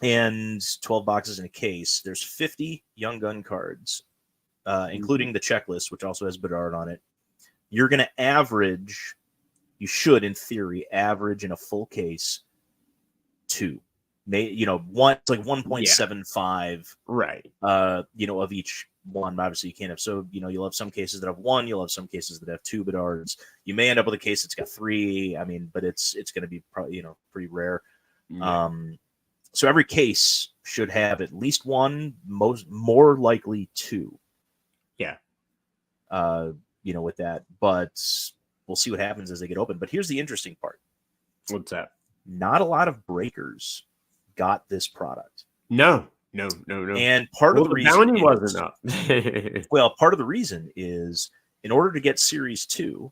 And 12 boxes in a case. There's 50 Young Gun cards, including the checklist, which also has Bedard on it. You're going to average, you should, in theory, average in a full case 2. One, it's like 1.75, right? Of each one. Obviously, you can't have. So, you'll have some cases that have 1. You'll have some cases that have 2 Bedards. You may end up with a case that's got 3. I mean, but it's going to be probably pretty rare. Yeah. So every case should have at least 1, more likely 2. Yeah. With that, but we'll see what happens as they get open. But here's the interesting part. What's that? Not a lot of breakers got this product. No. And part of the reason bounty wasn't up. Well, part of the reason is, in order to get Series 2,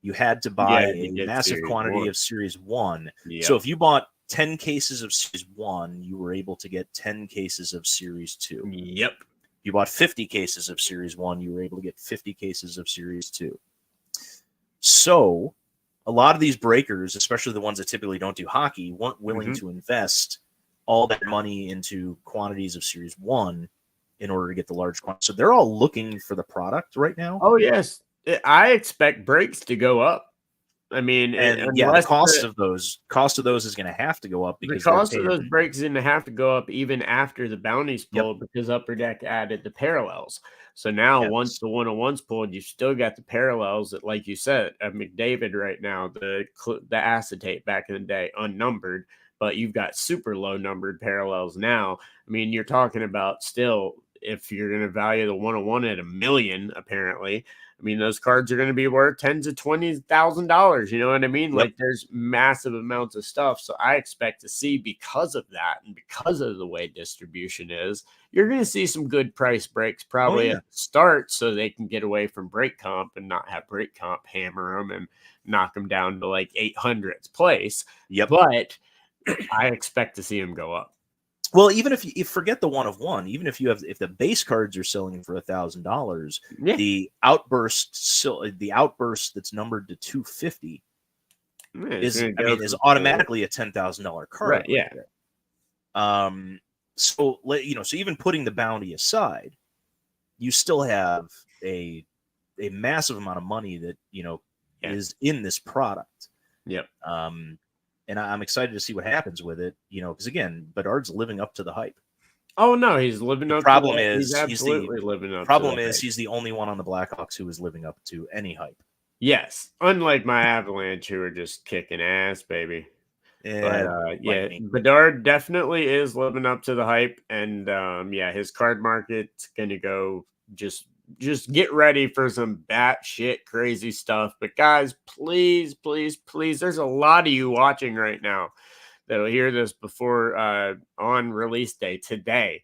you had to buy a massive quantity of Series 1. Yep. So if you bought 10 cases of Series 1, you were able to get 10 cases of Series 2. Yep. If you bought 50 cases of Series 1, you were able to get 50 cases of Series 2. So a lot of these breakers, especially the ones that typically don't do hockey, weren't willing to invest all that money into quantities of Series 1 in order to get the large quantity. So they're all looking for the product right now. Oh, yes. I expect breaks to go up. I mean, the cost of those is going to have to go up, because the cost of those breaks is going to have to go up even after the bounty's pulled, because Upper Deck added the parallels. So now, once the 101's pulled, you've still got the parallels that, like you said, McDavid right now, the acetate back in the day, unnumbered, but you've got super low numbered parallels now. I mean, you're talking about still if you're going to value the 101 at $1 million, apparently, I mean, those cards are going to be worth $10,000 to $20,000. You know what I mean? Yep. Like, there's massive amounts of stuff. So I expect to see, because of that and because of the way distribution is, you're going to see some good price breaks probably at the start, so they can get away from break comp and not have break comp hammer them and knock them down to like 800th place. Yep. But I expect to see them go up. Well, even if you forget the 1 of 1, even if the base cards are selling for $1,000, the outburst that's numbered to 250 is automatically a $10,000 card. Right? Yeah. So even putting the bounty aside, you still have a massive amount of money that is in this product. Yep. And I'm excited to see what happens with it, because again, Bedard's living up to the hype. Oh no, he's living up. Problem to is, he's absolutely living up. Problem is, he's the only one on the Blackhawks who is living up to any hype. Yes, unlike my Avalanche, who are just kicking ass, baby. But Bedard definitely is living up to the hype, and his card market's gonna go just get ready for some batshit crazy stuff. But guys, please, please, please, there's a lot of you watching right now that'll hear this before on release day today.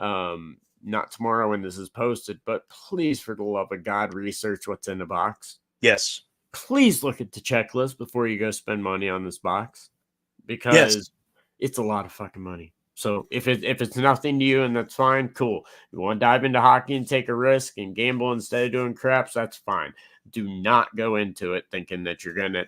Not tomorrow when this is posted, but please, for the love of God, research what's in the box. Yes. Please look at the checklist before you go spend money on this box, because it's a lot of fucking money. So if it's nothing to you and that's fine, cool. You want to dive into hockey and take a risk and gamble instead of doing craps, that's fine. Do not go into it thinking that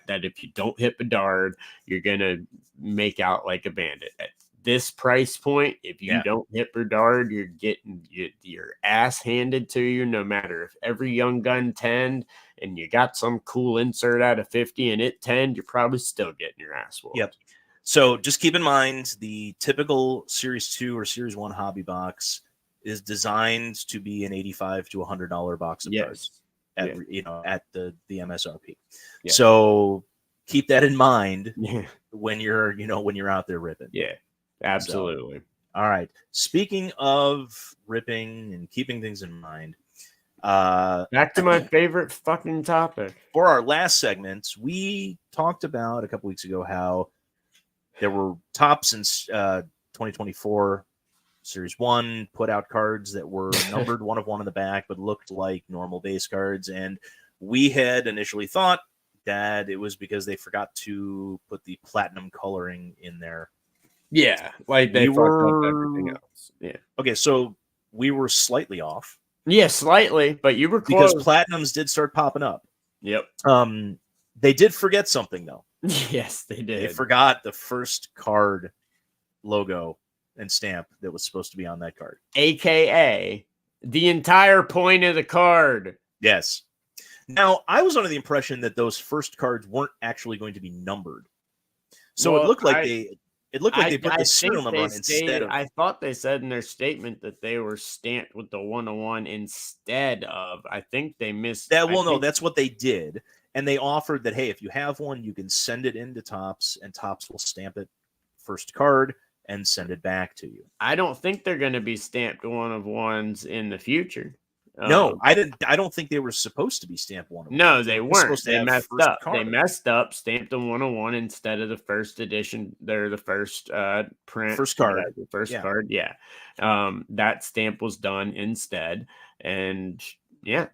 that if you don't hit Bedard, you're gonna make out like a bandit. At this price point, if you don't hit Bedard, you're getting your ass handed to you. No matter if every young gun 10 and you got some cool insert out of 50 and it 10, you're probably still getting your ass whooped. Yep. So just keep in mind, the typical Series 2 or Series 1 hobby box is designed to be an $85 to $100 box of cards at the MSRP. Yeah. So keep that in mind when you're out there ripping. Yeah, absolutely. So, all right. Speaking of ripping and keeping things in mind, back to my favorite fucking topic. For our last segment, we talked about a couple weeks ago how there were Topps in 2024 Series 1 put out cards that were numbered 1 of 1 in the back, but looked like normal base cards. And we had initially thought that it was because they forgot to put the platinum coloring in there. Yeah, like they fucked up everything else. Yeah. Okay, so we were slightly off. Yeah, slightly, but you were close. Because platinums did start popping up. Yep. They did forget something, though. Yes, they did. They forgot the first card logo and stamp that was supposed to be on that card. AKA the entire point of the card. Yes. Now, I was under the impression that those first cards weren't actually going to be numbered. So it looked like they put the serial number on instead of... I thought they said in their statement that they were stamped with the 101 instead of. I think they missed that. Well, no, that's what they did. And they offered that, hey, if you have one, you can send it into Topps, and Topps will stamp it first card and send it back to you. I don't think they're going to be stamped 1 of 1s in the future. No, I don't think they were supposed to be stamped 1 of 1. No, they weren't. They messed up. They messed up. Stamped them 101 instead of the first edition. They're the first print. First card. Card. Yeah. That stamp was done instead, and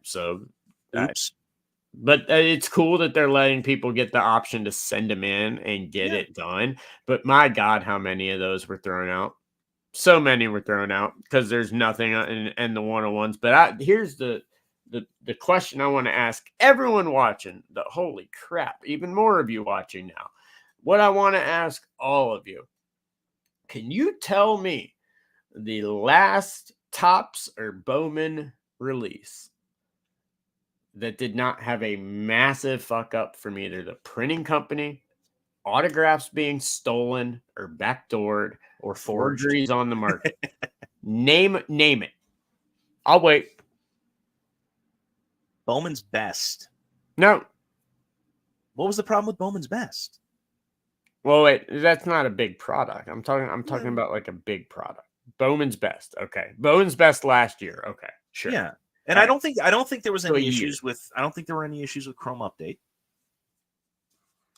so. Oops. But it's cool that they're letting people get the option to send them in and get it done. But my God, how many of those were thrown out? So many were thrown out because there's nothing in the 101s. But here's the question I want to ask everyone watching. Holy crap, even more of you watching now. What I want to ask all of you, can you tell me the last Topps or Bowman release that did not have a massive fuck up from either the printing company, autographs being stolen or backdoored, or forgeries on the market? Name it. I'll wait. Bowman's Best. No. What was the problem with Bowman's Best? Well, wait, that's not a big product. I'm talking about like a big product. Bowman's best. Okay. Bowman's best last year. Okay. Sure. Yeah. And All I right. don't think there was So a any year. issues with I don't think there were any issues with Chrome Update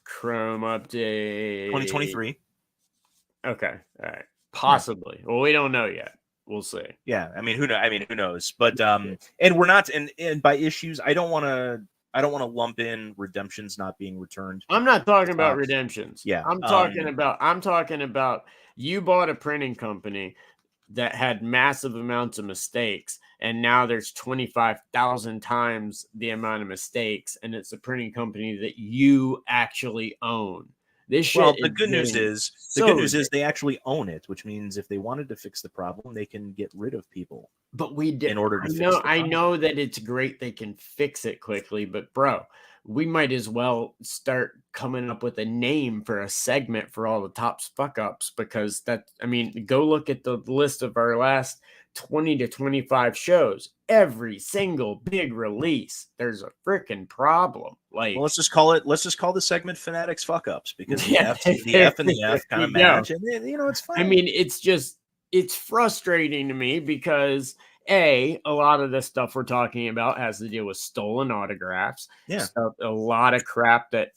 Chrome update 2023. Okay. All right. Possibly. Yeah. Well, we don't know yet. We'll see. Yeah. I mean, who knows? But and we're not and by issues, I don't want to lump in redemptions not being returned. I'm not talking about redemptions. Yeah. I'm talking about you bought a printing company that had massive amounts of mistakes, and now there's 25,000 times the amount of mistakes, and it's a printing company that you actually own. This shit. Well, the good news is they actually own it, which means if they wanted to fix the problem, they can get rid of people. But we did. In order to fix the I problem. know that it's great they can fix it quickly, but bro, we might as well start coming up with a name for a segment for all the top fuck ups, because go look at the list of our last 20 to 25 shows. Every single big release, there's a freaking problem. Like, well, let's just call the segment Fanatics Fuck Ups, because the F and the F kind of match, and it's fine. I mean, it's frustrating to me because a lot of the stuff we're talking about has to deal with stolen autographs. Yeah. A lot of crap that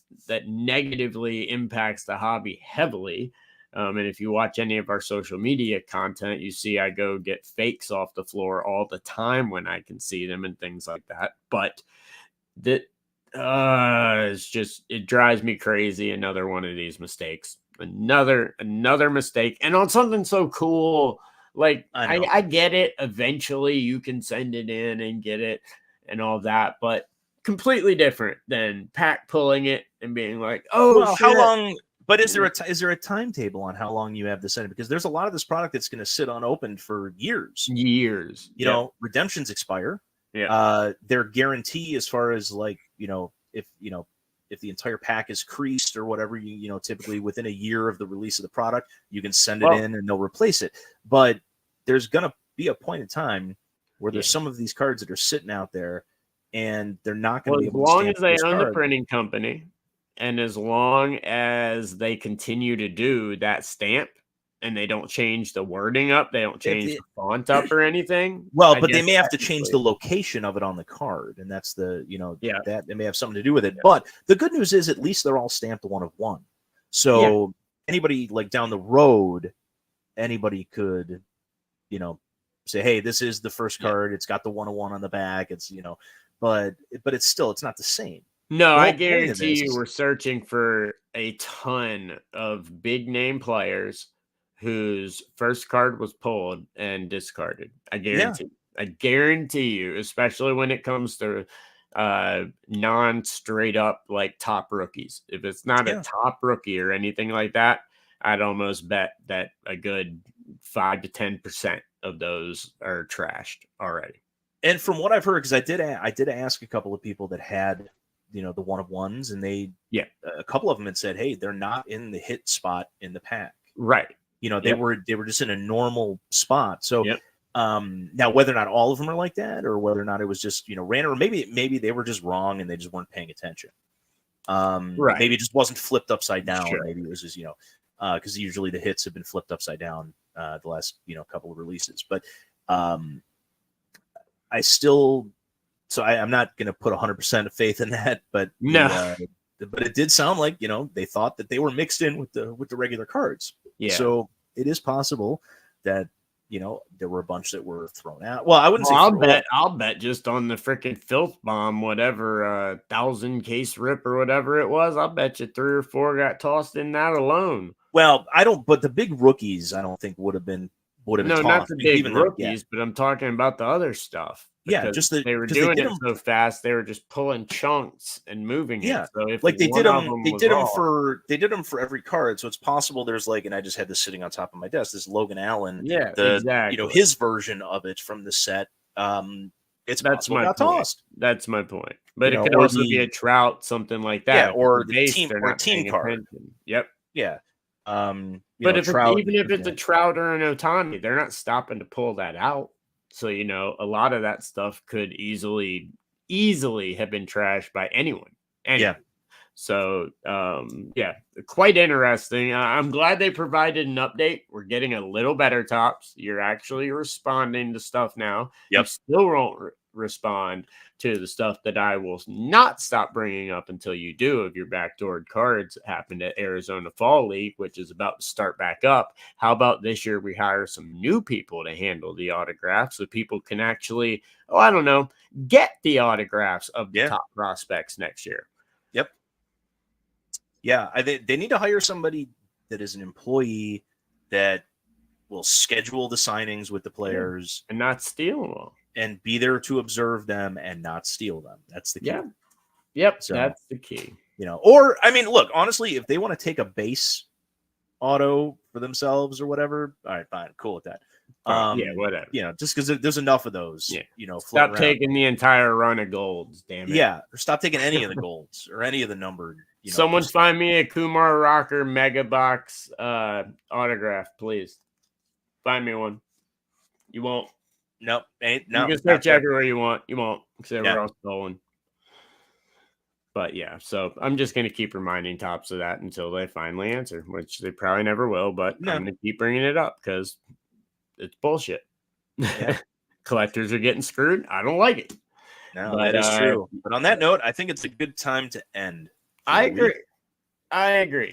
negatively impacts the hobby heavily. And if you watch any of our social media content, you see I go get fakes off the floor all the time when I can see them and things like that. But it drives me crazy. Another one of these mistakes. Another mistake, and on something so cool. Like, I get it. Eventually you can send it in and get it and all that, but completely different than Pack pulling it and being like, oh, well, how long? But is there a timetable on how long you have to send it? Because there's a lot of this product that's going to sit unopened for years. You know, redemptions expire. Yeah. Their guarantee, as far as if the entire pack is creased or whatever, typically within a year of the release of the product, you can send it in and they'll replace it. But there's going to be a point in time where there's some of these cards that are sitting out there and they're not going to be able to stamp. As long as they own the printing company, and as long as they continue to do that stamp and they don't change the wording up, they don't change the font up or anything. Well, but they may have to change the location of it on the card, and that's that it may have something to do with it. Yeah. But the good news is at least they're all stamped 1 of 1. So anybody like down the road, anybody could, say, hey, this is the first card. It's got the 1 of 1 on the back. It's, but it's not the same. No, I guarantee you we're searching for a ton of big name players whose first card was pulled and discarded. I guarantee you, especially when it comes to non straight up like top rookies. If it's not a top rookie or anything like that, I'd almost bet that a good 5 to 10% of those are trashed already. And from what I've heard, because I did ask a couple of people that had, the 1 of 1s, and a couple of them had said, hey, they're not in the hit spot in the pack. Right. They were just in a normal spot. So now whether or not all of them are like that, or whether or not it was just, random, or maybe they were just wrong and they just weren't paying attention. Right. Maybe it just wasn't flipped upside down. Sure. Maybe it was just, because usually the hits have been flipped upside down the last, couple of releases. But I'm not going to put 100% of faith in that, but but it did sound like, they thought that they were mixed in with the regular cards. Yeah. So it is possible that, there were a bunch that were thrown out. Well, I wouldn't say I'll bet just on the freaking filth bomb, whatever, 1,000 case rip or whatever it was. I'll bet you 3 or 4 got tossed in that alone. Well, but the big rookies, I don't think would have been tossed. Not the big rookies, but I'm talking about the other stuff. Yeah, just they were doing it so fast, they were just pulling chunks and moving it. So if they did them for every card. So it's possible there's and I just had this sitting on top of my desk, this Logan Allen, exactly. His version of it from the set. That's my point. Tossed. That's my point. But it could also be a Trout, something like that. Yeah, or the team card. Attention. Yep. Yeah. But if it's a Trout or an Ohtani, they're not stopping to pull that out. So, a lot of that stuff could easily have been trashed by anyone. Yeah. So, yeah, quite interesting. I'm glad they provided an update. We're getting a little better, Tops. You're actually responding to stuff now. You Yep. still won't respond to the stuff that I will not stop bringing up until you do of your backdoored cards that happened at Arizona Fall League, which is about to start back up. How about this year we hire some new people to handle the autographs so people can actually, I don't know, get the autographs of the top prospects next year. Yep. Yeah, they need to hire somebody that is an employee that will schedule the signings with the players and not steal them, and be there to observe them and not steal them. That's the key. Yeah. Yep. So, that's the key. Or I mean, look, honestly, if they want to take a base auto for themselves or whatever, all right, fine, cool with that. Yeah, whatever. Just because there's enough of those. Yeah. Stop taking the entire run of golds, damn it. Yeah, or stop taking any of the golds or any of the numbered. Someone find me a Kumar Rocker Mega Box autograph, please. Find me one. You won't. Nope. You can search everywhere you want. You won't, because we're all stolen. But yeah, so I'm just going to keep reminding Tops of that until they finally answer, which they probably never will. But I'm going to keep bringing it up because it's bullshit. Yeah. Collectors are getting screwed. I don't like it. No, that is true. But on that note, I think it's a good time to end. I agree.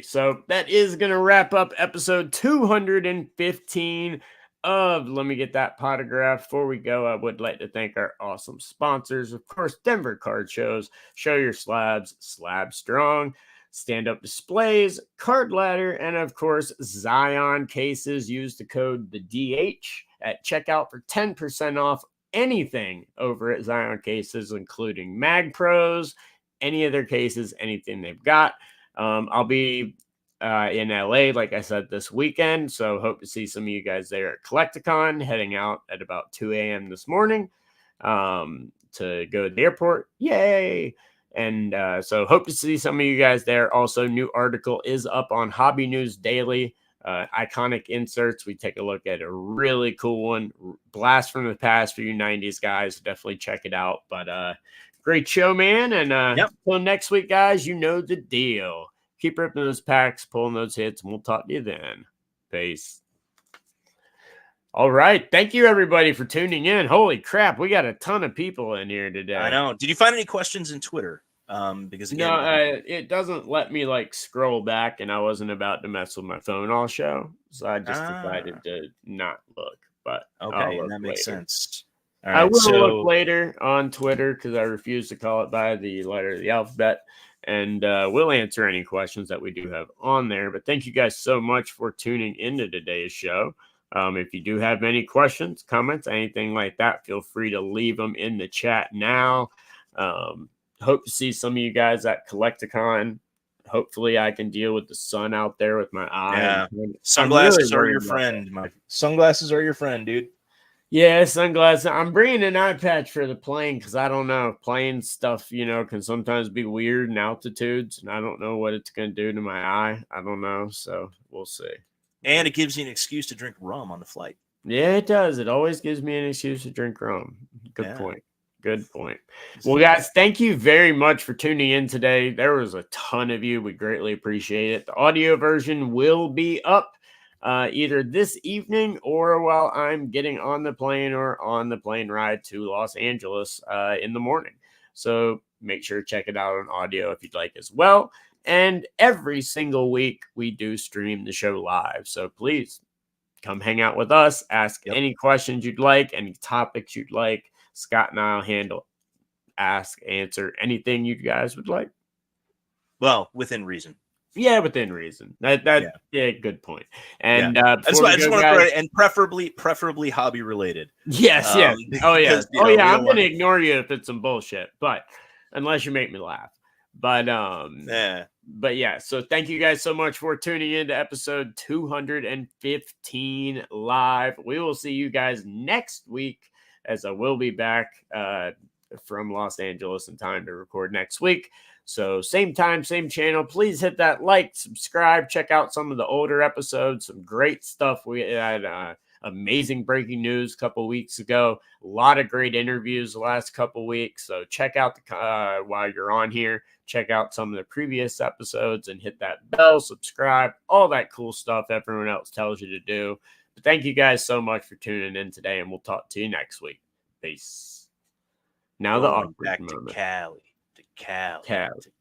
So that is going to wrap up episode 215 of Let Me Get That Potograph. Before we go, I would like to thank our awesome sponsors. Of course, Denver Card Shows, Show Your Slabs, Slab Strong, Stand-Up Displays, Card Ladder, and of course, Zion Cases. Use the code the DH at checkout for 10% off anything over at Zion Cases, including Mag Pros, any of their cases, anything they've got. I'll be in LA, like I said, this weekend. So hope to see some of you guys there at Collecticon, heading out at about 2 a.m. this morning to go to the airport. Yay! And so hope to see some of you guys there. Also, new article is up on Hobby News Daily. Iconic inserts. We take a look at a really cool one. Blast from the past for you 90s guys. Definitely check it out. But great show, man. And until next week, guys, you know the deal. Keep ripping those packs, pulling those hits, and we'll talk to you then. Peace. All right. Thank you, everybody, for tuning in. Holy crap. We got a ton of people in here today. I know. Did you find any questions in Twitter? Because again, it doesn't let me scroll back, and I wasn't about to mess with my phone all show. So I just decided to not look. But okay, that makes sense. All right, I will look later on Twitter because I refuse to call it by the letter of the alphabet. And we'll answer any questions that we do have on there. But thank you guys so much for tuning into today's show. If you do have any questions, comments, anything like that, feel free to leave them in the chat now. Hope to see some of you guys at Collecticon. Hopefully I can deal with the sun out there with my eye. Yeah. Sunglasses are your friend. Sunglasses are your friend, dude. Yeah, sunglasses. I'm bringing an eye patch for the plane because I don't know. Plane stuff, can sometimes be weird in altitudes, and I don't know what it's going to do to my eye. I don't know, so we'll see. And it gives you an excuse to drink rum on the flight. Yeah, it does. It always gives me an excuse to drink rum. Good point. Good point. Well, guys, thank you very much for tuning in today. There was a ton of you. We greatly appreciate it. The audio version will be up either this evening or while I'm getting on the plane or on the plane ride to Los Angeles in the morning. So make sure to check it out on audio if you'd like as well. And every single week we do stream the show live. So please come hang out with us. Ask any questions you'd like, any topics you'd like. Scott and I'll handle, answer anything you guys would like. Well, within reason. Yeah, within reason. Good point. And I just want to throw it, and preferably hobby related. Yes. Oh yeah. I'm going to ignore you if it's some bullshit, but unless you make me laugh. But But yeah, so thank you guys so much for tuning in to episode 215 live. We will see you guys next week, as I will be back from Los Angeles in time to record next week. So same time, same channel. Please hit that like, subscribe, check out some of the older episodes. Some great stuff. We had amazing breaking news a couple weeks ago. A lot of great interviews the last couple weeks. So check out while you're on here. check out some of the previous episodes and hit that bell, subscribe, all that cool stuff everyone else tells you to do. But thank you guys so much for tuning in today, and we'll talk to you next week. Peace. Now the awkward back moment. to Cali. Cali.